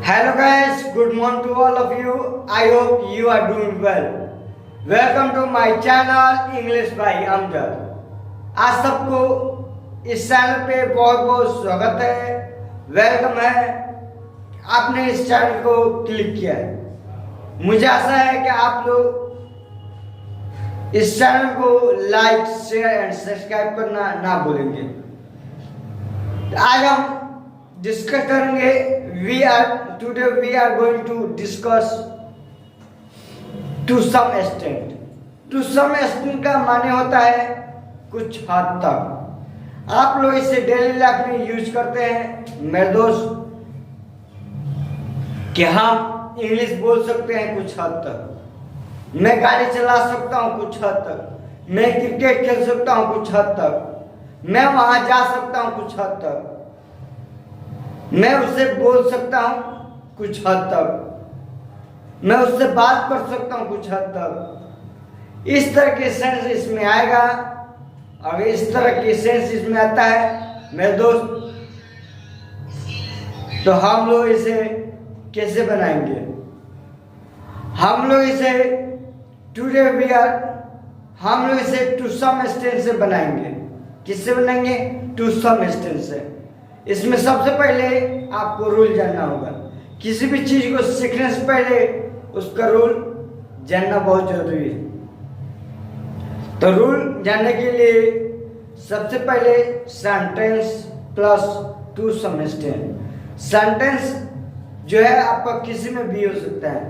Hello guys, good morning to all of you. I hope you are doing well. Welcome to my channel English by Amjad. आज सबको इस channel पे बहुत बहुत स्वागत है, वेलकम है। आपने इस चैनल को क्लिक किया है। मुझे आशा है कि आप लोग इस चैनल को लाइक, शेयर एंड सब्सक्राइब करना ना भूलेंगे। आज हम डिस्कस करेंगे today we are going to discuss to some extent. To some extent का माने होता है कुछ हद तक। आप लोग इसे डेली लाइफ में यूज करते हैं मेरे दोस्त, कि हम इंग्लिश बोल सकते हैं कुछ हद तक, मैं गाड़ी चला सकता हूँ कुछ हद तक, मैं क्रिकेट खेल सकता हूँ कुछ हद तक, मैं वहां जा सकता हूँ कुछ हद तक, मैं उससे बोल सकता हूँ कुछ हद तक, मैं उससे बात कर सकता हूँ कुछ हद तक। इस तरह के सेंस इसमें आएगा। अगर इस तरह के सेंस इसमें आता है मेरे दोस्त, तो हम लोग इसे कैसे बनाएंगे? हम लोग इसे हम लोग इसे टू सम एक्सटेंट से बनाएंगे। किससे बनाएंगे? टू सम एक्सटेंट से। इसमें सबसे पहले आपको रूल जानना होगा। किसी भी चीज को सीखने से पहले उसका रूल जानना बहुत जरूरी है। तो रूल जानने के लिए सबसे पहले sentence plus to some extent. Sentence जो है आपका किसी में भी हो सकता है,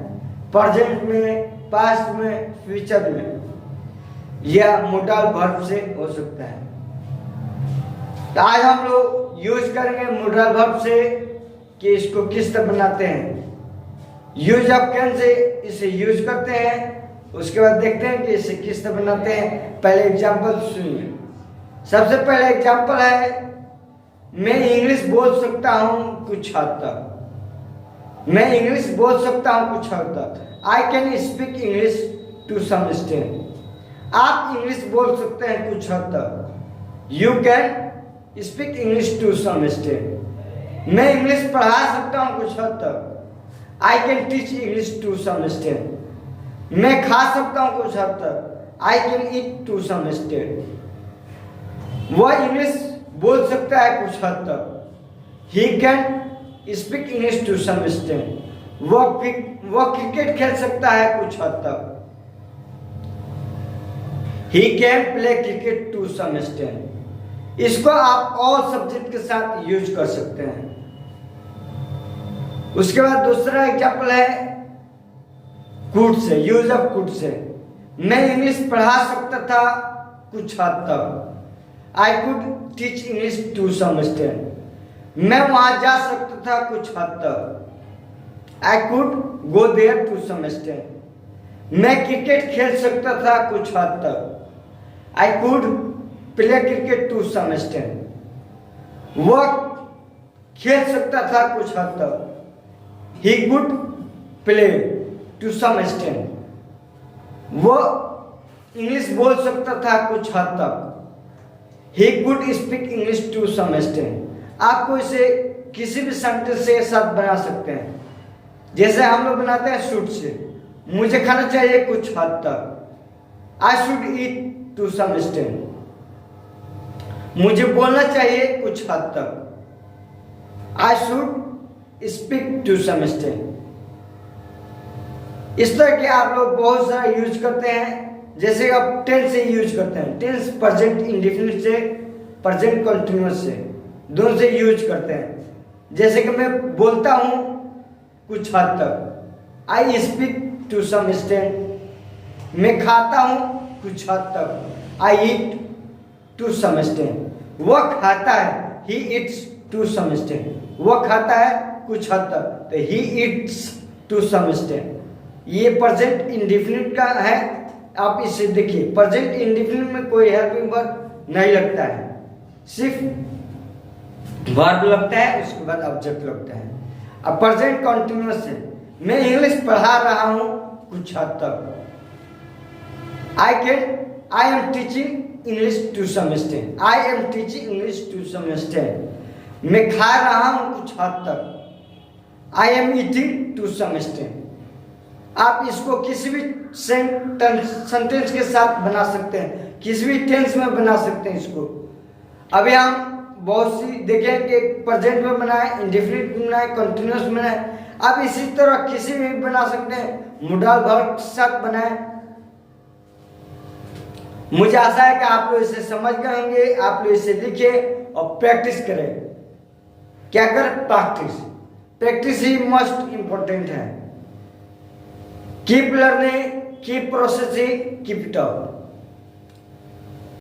प्रेजेंट में, पास्ट में, फ्यूचर में, या मोडल वर्ब से हो सकता है। तो आज हम लोग यूज करेंगे मोडल वर्ब से कि इसको किस तरह बनाते हैं। यूज ऑफ कैन से इसे यूज करते हैं, उसके बाद देखते हैं कि इसे किस तरह बनाते हैं। पहले एग्जांपल सुनिए। सबसे पहले एग्जांपल है, मैं इंग्लिश बोल सकता हूं कुछ हद तक। मैं इंग्लिश बोल सकता हूं कुछ हद तक। I can speak English to some extent. आप इंग्लिश बोल सकते हैं कुछ हद तक। You can speak English to some extent. मैं इंग्लिश पढ़ा सकता हूँ कुछ हद तक। I can teach English to some extent. मैं खा सकता हूँ कुछ हद तक। I can eat to some extent. वह इंग्लिश बोल सकता है कुछ हद तक। He can speak English to some extent. वह क्रिकेट खेल सकता है कुछ हद तक। He can play cricket to some extent. इसको आप ऑल सब्जेक्ट के साथ यूज कर सकते हैं। उसके बाद दूसरा एग्जांपल है could say, use of could say. मैं इंग्लिश पढ़ा सकता था कुछ हद तक। I could teach English to some extent. मैं वहां जा सकता था कुछ हद तक। I could go there to some extent. मैं क्रिकेट खेल सकता था कुछ हद तक। I could play cricket to some extent. वह खेल सकता था कुछ हद तक। He could play to some extent. वह इंग्लिश बोल सकता था कुछ हद तक। He could speak English to some extent. आपको इसे किसी भी सेंटेंस से साथ बना सकते हैं। जैसे हम लोग बनाते हैं शुड से, मुझे खाना चाहिए कुछ हद तक। I should eat to some extent. मुझे बोलना चाहिए कुछ हद तक। I should speak to some extent. इस तरह के आप लोग बहुत सारा यूज करते हैं। जैसे आप टेंस से यूज करते हैं। टेंस प्रेजेंट इंडेफिनिट से, प्रेजेंट कंटीन्यूअस से, दोनों से यूज करते हैं। जैसे कि मैं बोलता हूं कुछ हद तक। I speak to some extent. मैं खाता हूं कुछ हद तक। I eat to some extent. वह खाता है, he eats to some extent. वह खाता है कुछ हद तक, तो he eats to some extent. ये प्रेजेंट इंडेफिनिट का है। आप इसे देखिए, प्रेजेंट इंडेफिनिट में कोई हेल्पिंग वर्ब नहीं लगता है, सिर्फ वर्ब लगता है, उसके बाद ऑब्जेक्ट लगता है। अब प्रेजेंट कंटीन्यूअस है, मैं इंग्लिश पढ़ा रहा हूं कुछ हद तक। I am teaching English to some extent. I am teaching English to some extent. मैं खा रहा हूँ कुछ हद तक। I am eating to some extent. आप इसको किसी भी सेंटेंस के साथ बना सकते हैं, किसी भी टेंस में बना सकते हैं इसको। अभी हम बहुत सी देखें कि प्रेजेंट में बनाए, इंडेफिनिट में बनाए, कंटिन्यूस में बनाए। आप इसी तरह किसी भी बना सकते हैं, मोडल वर्ब के साथ बनाए। मुझे आशा है कि आप लोग इसे समझ गए होंगे। आप लोग इसे लिखें और प्रैक्टिस करें। क्या कर? प्रैक्टिस। प्रैक्टिस ही मोस्ट इंपॉर्टेंट है। Keep learning, keep processing, keep top.